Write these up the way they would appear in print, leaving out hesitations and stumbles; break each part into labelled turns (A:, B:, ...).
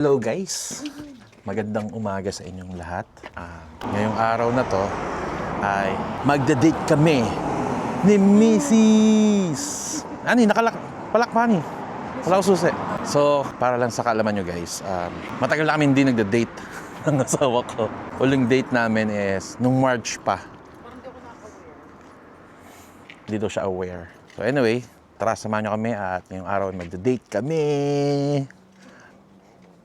A: Hello guys! Magandang umaga sa inyong lahat. Ngayong araw na to ay magda-date kami ni Mrs. Palak pa ni. Wala ko susi. So, para lang sa kaalaman nyo guys, matagal na kami hindi nagda-date ng asawa ko. Huling date namin is nung March pa. Hindi daw siya aware. So anyway, tara samahan nyo kami at ngayong araw magda-date kami.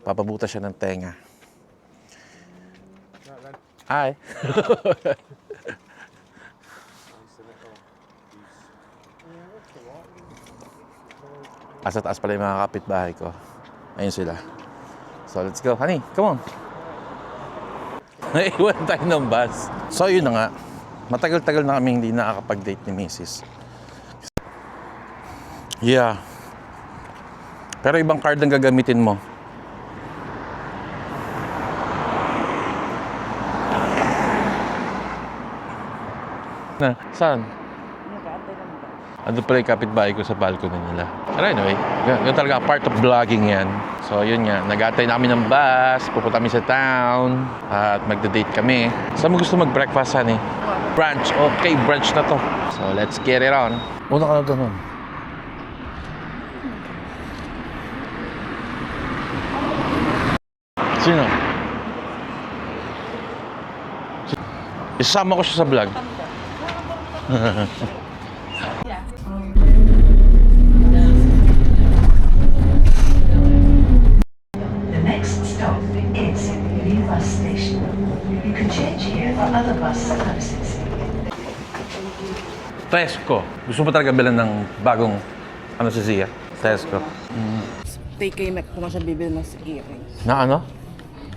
A: Papabuta siya ng tenga. Hi! Asa taas pala yung mga kapitbahay ko. Ayun sila. So let's go. Honey, come on! Naiwan tayo ng bus. So yun na nga. Matagal-tagal na kami hindi nakakapag-date ni Mrs. Yeah. Pero ibang card ang gagamitin mo. Na, saan? Ando pala yung kapitbahay ko sa balcony nila. Pero anyway, yun talaga part of vlogging yan. So yun nga, nag-aantay na kami ng bus, pupunta kami sa town, at magda-date kami. Saan mo gusto mag-breakfast, honey? Brunch. Okay, brunch na to. So let's get it on. Una ka na doon. Sino? Isama ko siya sa vlog.
B: The next stop is Lee Bus Station. You can change here for other bus services.
A: Tesco. Gusto mo talaga bilan ng bagong si Zia? Tesco.
C: TK Maxx kung siya bibili ng earrings.
A: Na ano?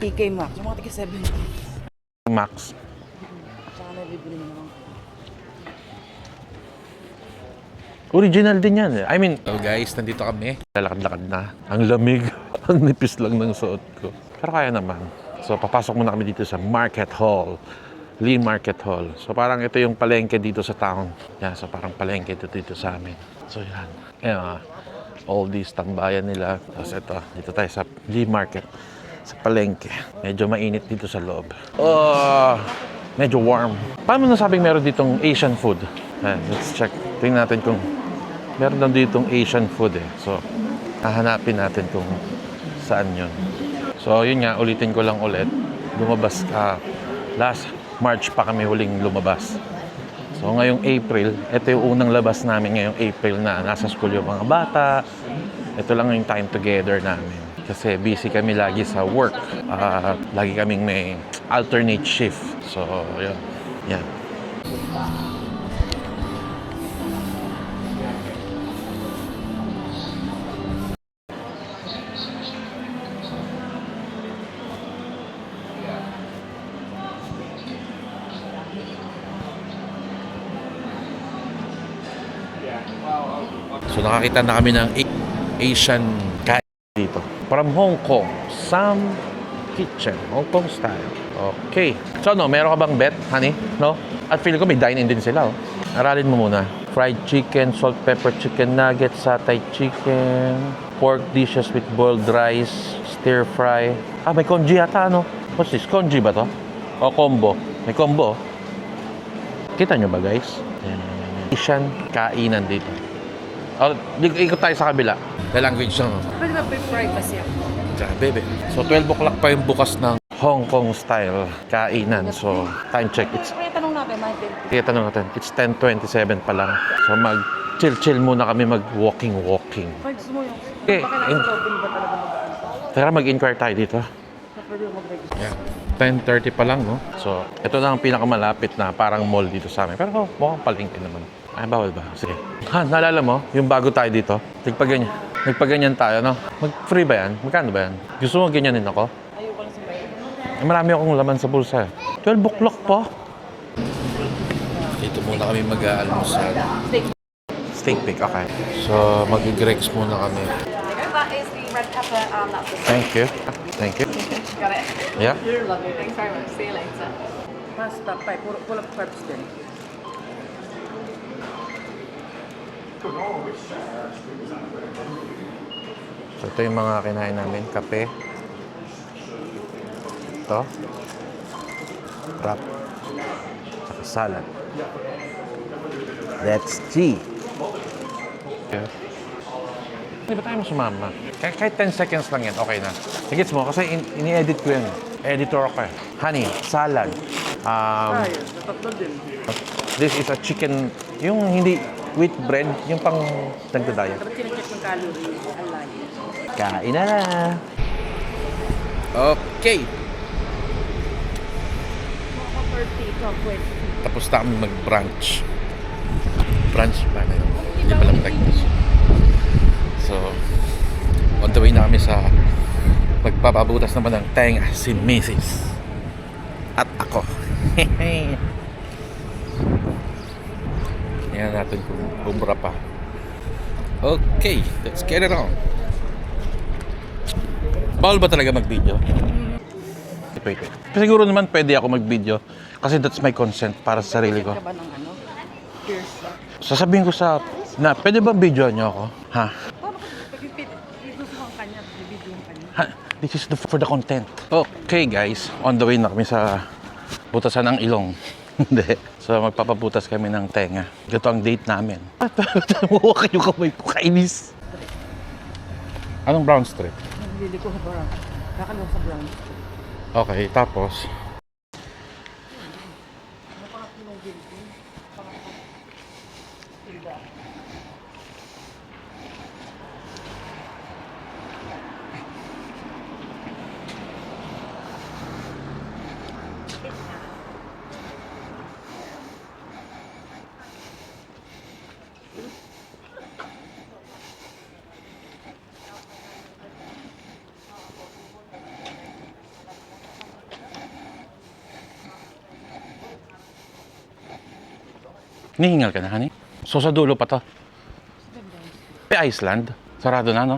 C: TK Maxx, yung mga tika 70.
A: Max.
C: Saka na bibili mo naman.
A: Original din yan. I mean, so guys, nandito kami. Lalakad-lakad na. Ang lamig. Ang nipis lang ng suot ko. Pero kaya naman. So, papasok muna kami dito sa Market Hall. Lee Market Hall. So, parang ito yung palengke dito sa town. Yan, so parang palengke dito sa amin. So, yan. Ayan, all these tambayan nila. Tapos ito, dito tayo sa Lee Market. Sa palengke. Medyo mainit dito sa loob. Medyo warm. Paano mo nasabing meron ditong Asian food? Let's check. Tingnan natin kung meron lang ditong Asian food eh. So, hahanapin natin kung saan yun. So, yun nga, ulitin ko lang ulit. Lumabas ka. Last March pa kami huling lumabas. So, ngayong April, ito yung unang labas namin ngayong April na nasa school yung mga bata. Ito lang yung time together namin. Kasi busy kami lagi sa work. Lagi kaming may alternate shift. So, yun. Yan. So nakakita na kami ng Asian kain dito. From Hong Kong, Sam Kitchen, Hong Kong style. Okay. So no, meron ka bang bet, honey? No? At feel ko may dine-in din sila. Oh. Aralin mo muna. Fried chicken, salt pepper chicken nuggets, satay chicken, pork dishes with boiled rice, stir fry. May congee yata, ano? What's this? Congee ba to? O combo? May combo. Kita nyo ba, guys? Asian kainan dito. Ikot tayo sa kabila. The language no?
C: Pwede ba fry kasi ako?
A: Bebe. So 12 o'clock pa yung bukas ng Hong Kong style kainan. So time check.
C: Kaya tanong natin,
A: Kaya tanong natin. It's 10:27 pa lang. So mag-chill muna kami mag-walking.
C: Pag gusto mo yung...
A: Okay.
C: Baka nasa lobby ba talaga mag-aantay?
A: Tara mag-inquire tayo dito.
C: Pwede mo mag-register.
A: Yeah. 10:30 pa lang, no? So, ito na ang pinakamalapit na parang mall dito sa amin. Pero mukhang palengke naman. Ay, bawal ba? Sige. Naalala mo, yung bago tayo dito, nagpaganyan tayo, no? Mag-free ba yan? Magkano ba yan? Gusto mo ganyanin ako?
C: Ayoko lang sa bayan.
A: Marami akong laman sa bulsa. 12 o'clock pa. Dito muna kami mag-aalmusal. Steak pick, okay. So, mag-gregs muna kami.
D: That is the red pepper and that's the
A: Thank you.
D: got it.
A: Yeah?
D: You're lovely. Thanks very much. See you later.
C: Pasta, pie. Full of carbs din.
A: So ito yung mga kinain namin, kape, ito. Wrap. Saka salad. Let's see. Okay. Hindi ba tayo mo sumama? Kahit 10 seconds lang yan, okay na. Higits mo, kasi ini-edit ko yan. Editor ako eh. Honey, salad. This is a chicken, yung hindi wheat bread, yung pang nagdadaya.
C: Dapat sinacheck yung calorie. Alay.
A: Kain na na. Okay.
C: Ako 30, ikaw 20.
A: Tapos na kami mag-brunch. Brunch ba na yun? Hindi pala breakfast. So, on the way na kami sa magpapabutas naman ng tenga si Mrs. At ako. Tingnan natin kung bumura pa. Okay, let's get it on. Bawal ba talaga mag-video? Wait. Siguro naman pwede ako mag-video kasi that's my consent para sa sarili ko.
C: Ka ba ng ano? Cheers.
A: Sasabihin ko sa na pwede ba video niyo ako? Ha?
C: Paano ka gusto ang kanya, video ang kanya?
A: Ha? This is for the content. Okay guys, on the way na kami sa butasan ng ilong. Hindi. So magpapabutas kami ng tenga. Ito ang date namin. Mukha kayo kamay ko, kainis. Anong brown strip?
C: Bili ko sa brown. Kakalaw sa brown.
A: Okay, tapos nihingal ka na, honey? So sa dulo pa to? Iceland? Sarado na, no?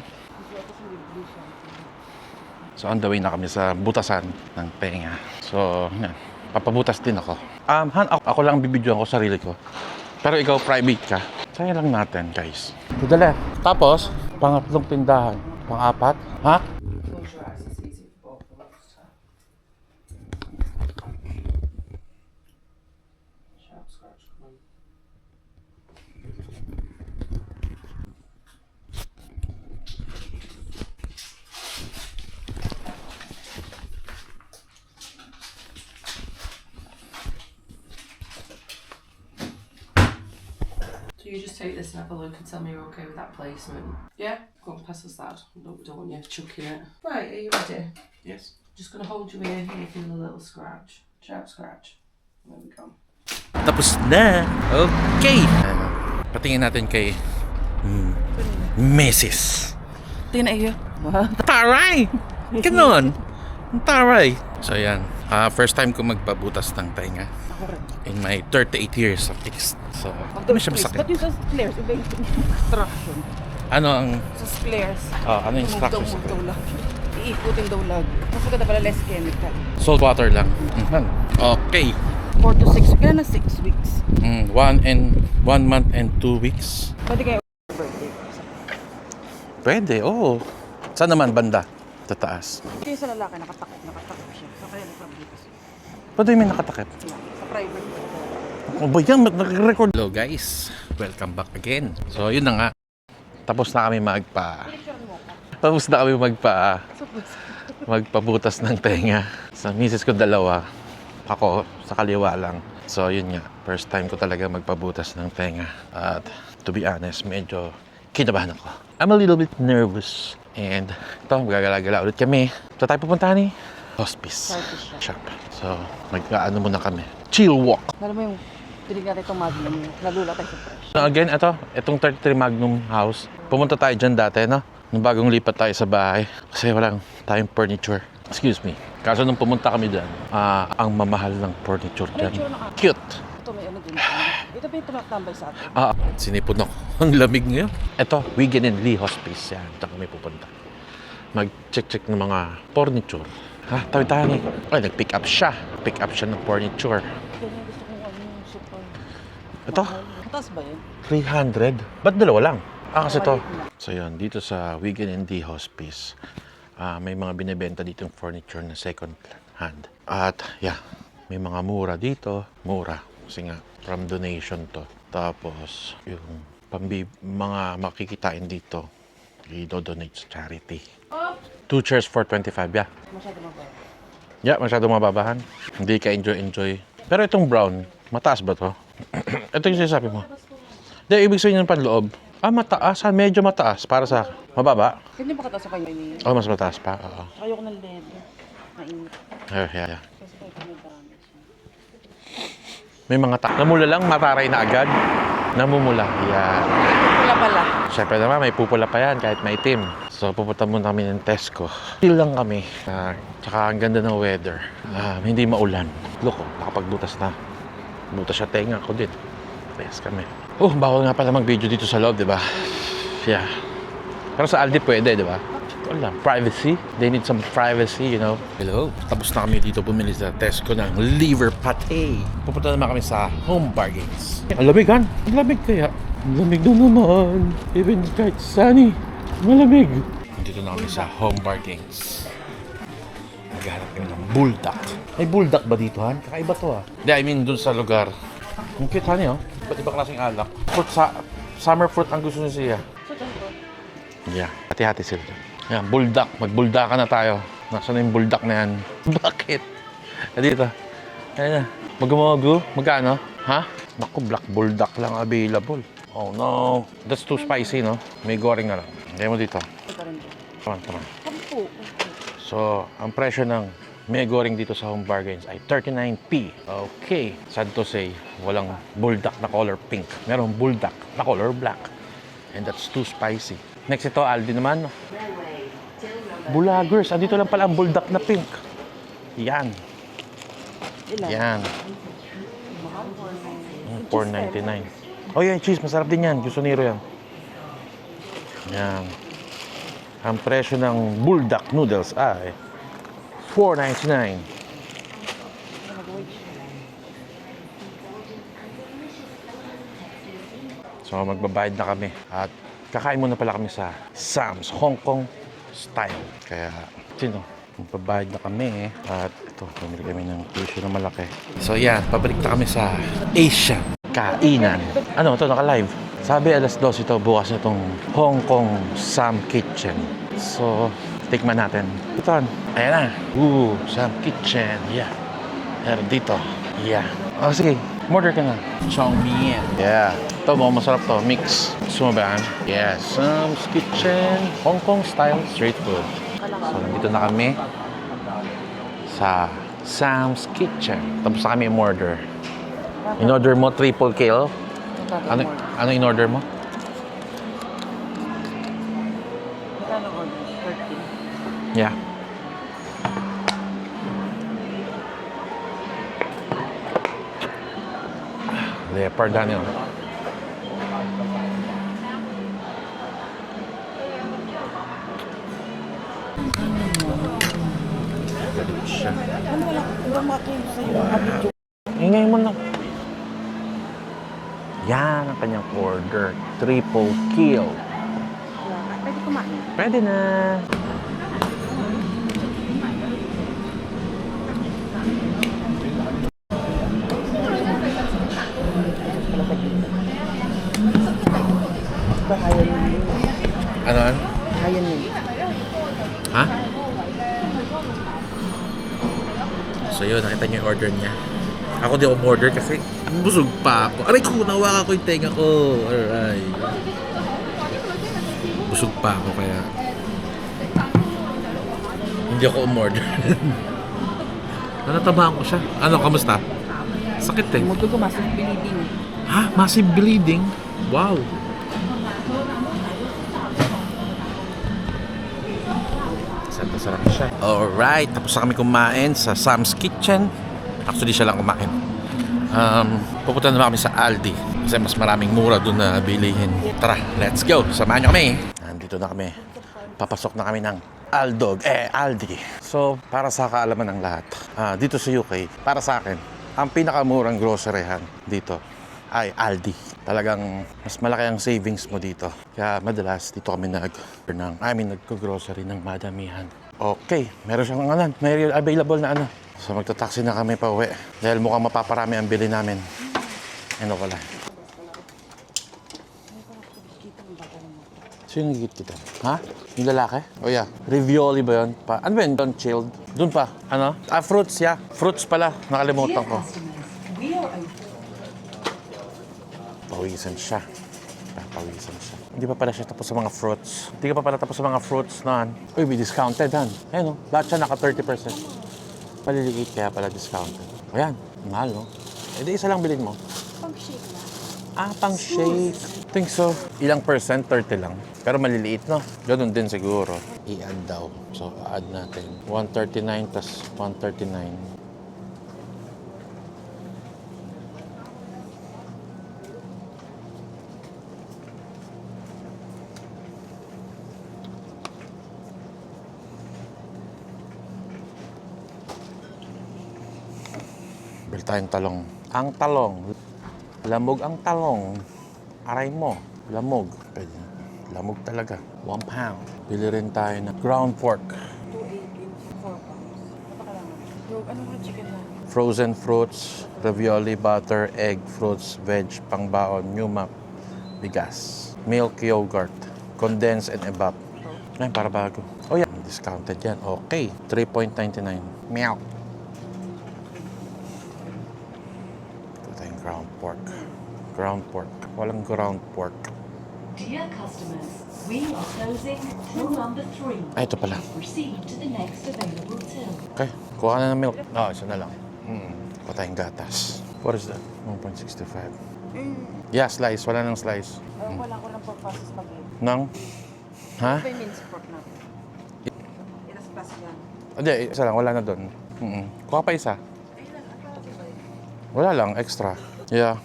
A: So on the way na kami sa butasan ng tenga. So, yan. Papabutas din ako. Han, ako lang bibidyoan ko sarili ko. Pero ikaw private ka. Sayang lang natin, guys. To the left. Tapos, pangatlong tindahan. Pang-apat. Ha?
E: So you just take this and have a look and tell me you're okay with that placement. Yeah? Go on, pass us that. Don't want you chucking it. Right, are you ready?
A: Yes.
E: Just gonna hold you here and you feel a little scratch. Sharp scratch. There we go.
A: Tapos na. Okay. Patingin natin kay Mrs.
C: Tingnan iyo.
A: Taray! Ganon. Taray. So yan. First time ko magpabutas ng tenga.
C: Ako rin.
A: In my 38 years of ex. So, hindi mo siya masakit.
C: Ba't yung sa flares? Iba yung instruction.
A: Ano ang...
C: Sa flares.
A: ano yung instruction sa
C: daw lang. Iikutin daw lang. Mas maganda pala less chemical.
A: salt water lang. Okay.
C: 4 to 6. Kaya na 6 weeks.
A: 1 month and 2 weeks.
C: Pwede kayo birthday.
A: Pwede, oo. Saan naman banda? Sa taas.
C: Ito yung sa lalaki, nakatakip siya. So kaya nagpabutas.
A: Pwede may nakatakip.
C: Sa private.
A: O ba yan? Nag-record? Hello guys. Welcome back again. So yun na nga. Tapos na kami magpabutas ng tenga. Sa misis ko dalawa. Ako sa kaliwa lang. So yun nga. First time ko talaga magpabutas ng tenga. At to be honest, medyo kinabahan ako. I'm a little bit nervous. And ito, magagala-gala ulit kami. Saan tayo pupuntahan eh? Hospice shop. So, mag-ano muna kami. Chill walk.
C: Alam mo yung pinig natin itong Magnum. Nalula tayo sa fresh.
A: So again, itong 33 Magnum House. Pumunta tayo dyan dati, no? Nung bagong lipat tayo sa bahay. Kasi walang tayong furniture. Excuse me. Kaso nung pumunta kami dyan, ang mamahal ng furniture dyan. Cute.
C: Ito may ano din. Ito pa yung tumatambay sa atin.
A: Sinipon ako. Ang lamig ngayon. Ito, Wigan and Lee Hospice. Yan, ito kami pupunta. Mag-check ng mga furniture. Tawid tayo ni. Ay, nag-pick up siya. Pick up siya ng furniture.
C: Ito yung gusto kong ano yung super.
A: Ito,
C: Mataas ba yun?
A: 300. Ba't dalawa lang? Kasi to. So yun, dito sa Wigan and Lee Hospice, May mga binibenta dito yung furniture na second hand. At yeah, may mga mura dito. Mura. Kasi nga, from donation to. Tapos, yung mga makikitain dito, i-donate sa charity. 2 chairs for 25, yeah.
C: Masyado mababa.
A: Yeah, masyado mababahan. Hindi ka enjoy. Pero itong brown, mataas ba to? Ito yung sinasabi mo. Hindi, ibig sabihin ng panloob. Mataas. Medyo mataas para sa mababa.
C: Hindi ba kataas sa kayo ini?
A: Oh, mas mataas pa. Oo.
C: Ayoko ng LED. Mainit.
A: Yeah.
C: Kasi kayo may marami siya.
A: May mga namula lang, mataray na agad. Namumula. Yan.
C: Wala pala.
A: Siyempre naman, may pupula pa yan kahit may itim. So, pupunta muna kami ng Tesco. Chill lang kami. Tsaka ang ganda ng weather. Hindi maulan. Look, nakapagbutas na. Butas siya tenga ko din. Yes kami. Bawal nga pala mag-video dito sa loob, di ba? Yeah. Pero sa Aldi pwede, di ba? Wala, privacy. They need some privacy, you know. Hello. Tapos na kami dito bumili sa Tesco ng liver pate. Pupunta naman kami sa Home Bargains. Ang lamig, han? Ang lamig kaya. Ang lamig doon naman. Even kahit sunny. Malamig. Dito na kami sa Home Bargains. Maghanap kami ng bulldog. May bulldog ba dito, han? Kakaiba to, Hindi, I mean, dun sa lugar. Ang cute, han, yun. Ba't iba klaseng alak? Summer fruit ang gusto niya siya. Yeah, hati-hati sila dyan. Yan, bulldog. Mag-bulldog na tayo. Nasaan na yung bulldog na yan? Bakit? Dito. Ayan na. Mag-umagu? Magkano? Ha? Naku, black bulldog lang available. Oh no. That's too spicy, no? May goring na lang. Kaya mo dito. Come on.
C: Kampo.
A: So, ang presyo ng may goring dito sa Home Bargains ay 39p. Okay. Sad to say, walang bulldog na color pink. Merong bulldog na color black. And that's too spicy. Next ito, Aldi naman. Bulagers. Andito lang pala ang bulldog na pink. Yan. Yan. 4.99. Oh, yan, cheese. Masarap din yan. Gusto niro yan. Yan. Ang presyo ng bulldog noodles ay 4.99. So, magbabayad na kami. At kakain muna pala kami sa Sam's Hong Kong style. Kaya, magbabayad na kami. At ito, pumili kami ng tissue na malaki. So, yan. Pabalik na kami sa Asian kainan. Ano, ito, naka-live. Sabi, alas 12 ito, bukas na itong Hong Kong Sam Kitchen. So, tikman natin. Ito, ayan na. Sam Kitchen. Yeah. Meron dito. Yeah. Sige. Order ka na. Chong Mien. Yeah. Ito mo, masarap to. Mix. Gusto mo ba yan? Yes. Sam's Kitchen. Hong Kong style street food. So, nandito na kami sa Sam's Kitchen. Tapos na kami order. In-order mo triple kale. Ano in-order mo?
C: Magkano order? 13.
A: Yeah. Leopard ano yun?
C: Ano wala? Walang makain sa'yo.
A: Ingay mo lang. Yan ang kanyang order. Triple kill.
C: Pwede kumain.
A: Pwede na.
C: Bahayan mo yun.
A: Ano?
C: Bahayan mo yun.
A: Ha? So yun, nakita niyo yung order niya. Ako di ako order kasi busog pa ako. Aray ko, nawakan ko yung tenga ko. Alright. Busog pa ako kaya hindi ako umorder. Natabahan ko siya. Ano, kamusta? Sakit eh.
C: Mundo ko massive bleeding.
A: Ha? Massive bleeding? Wow. Sarap siya. Alright, tapos na kami kumain sa Sam's Kitchen. Actually, siya lang kumain. Pupunta naman kami sa Aldi. Kasi mas maraming mura doon na bilihin. Tara, let's go. Samahan nyo kami. Nandito na kami. Papasok na kami ng Aldi. So, para sa kaalaman ng lahat, dito sa UK, para sa akin, ang pinakamurang groceryhan dito ay Aldi. Talagang mas malaki ang savings mo dito. Kaya madalas dito kami nagko-grocery ng madamihan. Okay, meron siyang ano, may available na ano. So magta-taxi na kami pa uwi. Dahil mukhang mapaparami ang bili namin. Ano pala? Sino gigit kita? Ha? Yung lalaki? Oh yeah. Ravioli ba yun? Ano ba yun? Don't chilled. Doon pa. Ano? Fruits, yeah. Fruits pala. Nakalimutan
B: Dear
A: ko.
B: customers, we are open.
A: Pawisan siya. Pawisan siya. Hindi pa pala siya tapos sa mga fruits. Hindi ka pa pala tapos sa mga fruits na. Uy, may discounted, han. Ayan o. Lahat siya naka 30%. Maliliit kaya pala discounted. Ayan. Mahal, no? Eh, di isa lang bilhin mo.
C: Pang-shake na.
A: Pang shake. Think so. Ilang percent? 30 lang. Pero maliliit, no? Ganun din siguro. I-add daw. So, add natin. 139 plus 139. Bili tayong talong. Ang talong. Lamog ang talong. Aray mo. Lamog. Pwede na. Lamog talaga. 1 pound. Bili rin tayo ng ground pork.
C: 280, 4 pounds. Napakalangan. Yung ano nga chicken na?
A: Frozen fruits, ravioli, butter, egg, fruits, veg, pangbaon, nyumak, bigas, milk, yogurt, condensed and evap. Ay, para bago. Oh yeah, discounted yan. Okay, 3.99. Meow. Ito tayong ground pork. Ground pork. Walang ground pork.
B: Dear customers, we are closing till number 3.
A: Ay, ito pala.
B: Proceed to the next available till.
A: Okay, kuha ka na ng milk. Isa na lang. Kuha tayong gatas. What is that? 1.65. Yeah, slice. Wala nang slice.
C: Wala ko ng pagpasa spaghetti.
A: Nang? Ha?
C: Ito yung minced pork natin. Ilas plastic yan.
A: Hindi, isa lang. Wala na doon. Kuha pa isa. Wala lang. Extra. Yeah.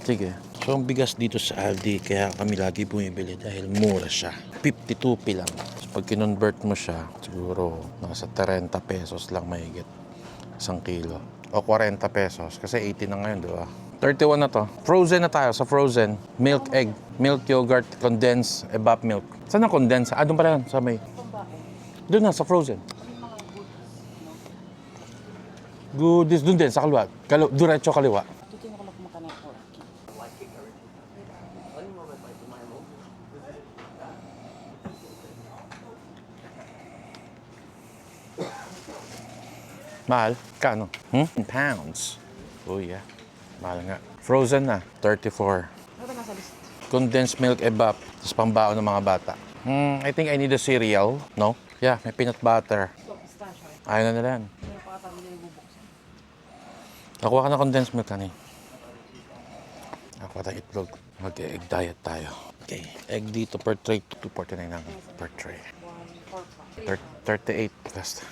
A: Sige. So, ang bigas dito sa Aldi, kaya kami lagi bumibili dahil mura siya. 52p lang. So, pag kinonvert mo siya, siguro nasa 30 pesos lang mahigit. 1 kilo. O 40 pesos. Kasi 80 na ngayon, di ba? 31 na to. Frozen na tayo sa frozen. Milk, egg, milk, yogurt, condensed, evap milk. Saan ang condensed? Doon pala yan, sa may... Doon na, sa frozen. Goodies, doon din, sa kaliwa. Diretso kaliwa.
C: Ito yung ako na kumakain ng pork.
A: Mahal? Kano? In pounds. Oh yeah. Mahal nga. Frozen na. 34.
C: Ano nasa list?
A: Condensed milk evap. Tapos pambaon ng mga bata. I think I need a cereal. No? Yeah, may peanut butter.
C: Ito, pistachio.
A: Ayaw na nila yan.
C: Meron pa kami na yung bubuksan.
A: Nakuha ka na condensed milk, honey. Nakuha tayong itlog. Mag-egg diet tayo. Okay. Egg dito per tray. 249 lang per tray.
C: 1, 4 pounds.
A: 38 plus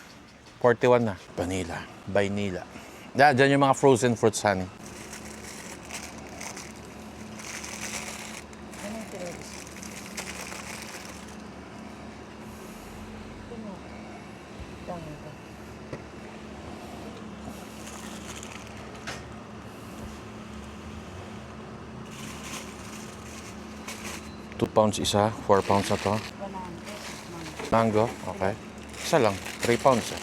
A: 41 na. Vanilla. Vanilla. Yeah, dyan yung mga frozen fruits, honey.
C: Anong tiris? Dami ito.
A: £2 isa. 4 pounds na to. Mango. Okay. Isa lang. 3 pounds.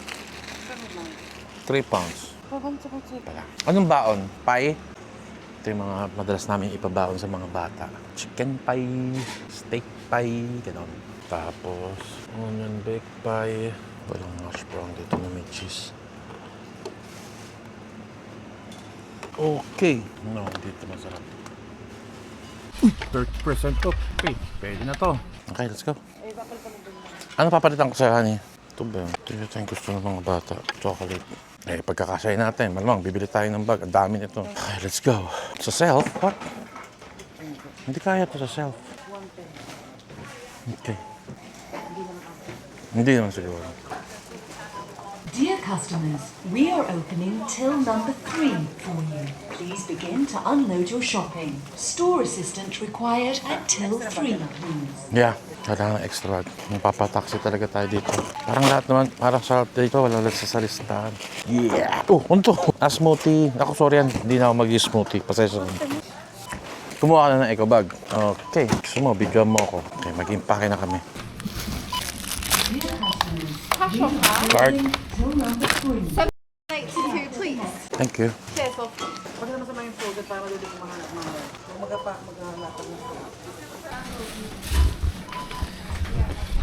A: 3 pounds. Pala. Anong baon? Pie? Ito yung mga madalas namin ipabaon sa mga bata. Chicken pie, steak pie, gano'n. Tapos, onion baked pie. Walang hash brown dito na may cheese. Okay. No, dito masarap. 30% off. Okay, pwede na to. Okay, let's go. Ano papalitan ko sa honey? Ito ba yun? Ito yung gusto ng mga bata. Chocolate. Eh, pagkakasyahin natin. Malamang, bibili tayo ng bag. Ang dami nito. Okay, let's go. Sa self? What? Hindi kaya to sa self. Okay. Hindi naman siguro.
B: Dear customers, we are opening till number 3 for you. Please begin to unload your shopping. Store assistant required at till 3, please.
A: Yeah, kailangan ng extra bag. Mapapataksi talaga tayo dito. Parang lahat naman, parang sa dito, wala lang sa listahan. Yeah! Oh, ano to? Smoothie. Ako, sorry yan. Hindi na ako mag-smoothie. Pasensya na. Kumuha ka na ng eco bag. Okay. Gusto mo, bigyan mo ako. Okay, mag-impake na kami.
B: Dear
D: chocolate.
A: Card.
B: Till number 3.
D: 82, please.
A: Thank you.
D: Cheers, love.
C: Pag naman sa mga food, para dito ko mahanap mga. Maghalatag na food.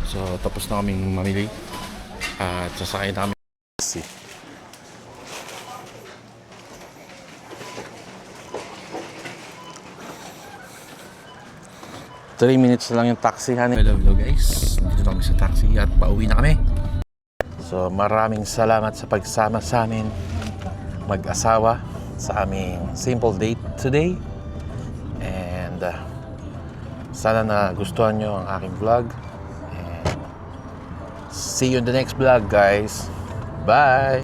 A: So, tapos na kaming mamili. At sasakay na kami. Taxi. Three minutes na lang yung taxi, honey. Hello guys. Dito na kami sa taxi at pauwi na kami. So, maraming salamat sa pagsama sa amin mag-asawa sa aming simple date today. And sana na gustuhan nyo ang aking vlog. And see you in the next vlog, guys. Bye!